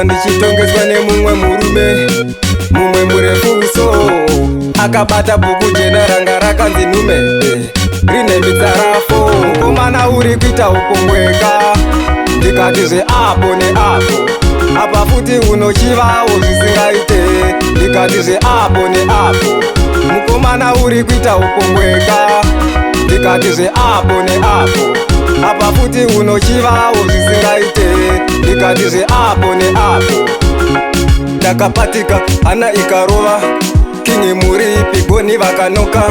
ndakapota ndichitongeswa nemumwe murume, mumwe murefuso akabata bhuku jena ranga rakanzi nhume rine mitsarafo. Mukomana uri kuita upombweka, ndikati zveapo neapo, apa futi unochivawo zvisingaite, ndikati zveapo neapo. Mukomana uri kuita upombweka, ndikati zveapo neapo, apa futi unochivawo zvisingaite, ndikati zveapo neapo. Ndakapatika hana ikarova, kingi muripi goni vakanoka,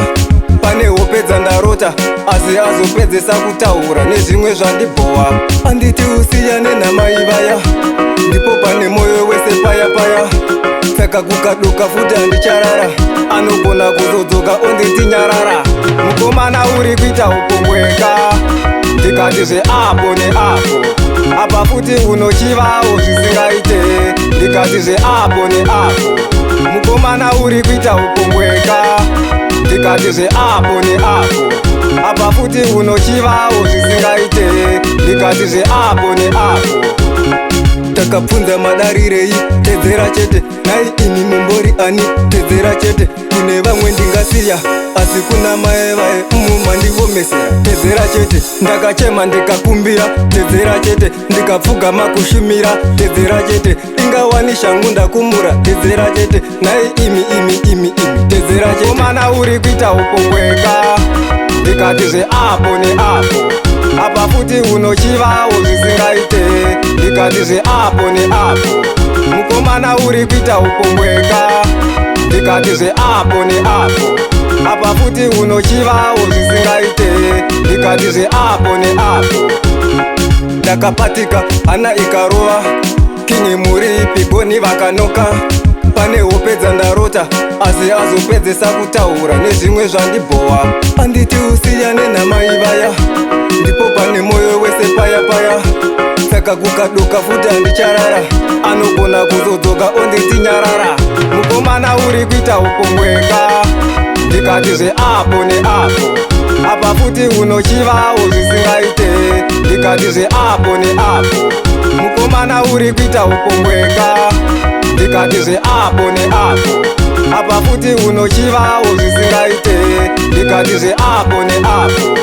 pane hope dzandarota asi azopedzesa kutaura nezvimwe zvandibhowa. Anditi usiyane namai vaya, ndipo pane moyo wese paya paya, saka kukaduka futi handicharara, anogona kuzodzoka onditi nyarara. Mukomana uri kuita upombweka, ndikati zveapo neapo, apa futi unochivawo zvisingaite, ndikati zveapo neapo. Mukomana uri kuita upombweka, ndikati zveapo neapo, apa futi unochivawo zvisingaite, ndikati zveapo neapo. Takapfunza madarirei, tedzera chete, nai imi mumbori ani, tedzera chete. Kune vamwe ndingasiya, asi kuna mai vae mandivomesera, tedzera chete. Ndakachema ndikakumbira, tedzera chete. Ndikapfugama kushumira, tedzera chete. Ingawani shangu ndakumura, tedzera chete. Nai imi, tedzera chete. Mukomana uri kuita upombweka, ndikati zveapo neapo, apa futi unochivawo zvisingaite, ndikati zveapo neapo. Mukomana uri kuita upombweka, ndikati zveapo neapo, apa futi unochivawo zvisingaite, ndikati zveapo neapo. Ndakapatika hana ikarova, kingi muripi goni vakanoka, pane hope dzandarota asi azopedzesa kutaura nezvimwe zvandibhowa. Anditi usiyane namai vaya, ndipo pane moyo wese paya paya, saka kukaduka futi handicharara, anogona kuzodzoka onditi nyarara. Mukomana uri kuita upombweka, ndikati zveapo neapo, apa futi unochivawo zvisingaite, ndikati zveapo neapo. Mukomana uri kuita upombweka, ndikati zveapo neapo, apa futi unochivawo zvisingaite, ndikati zveapo neapo.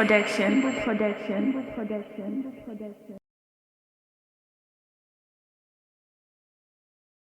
Production.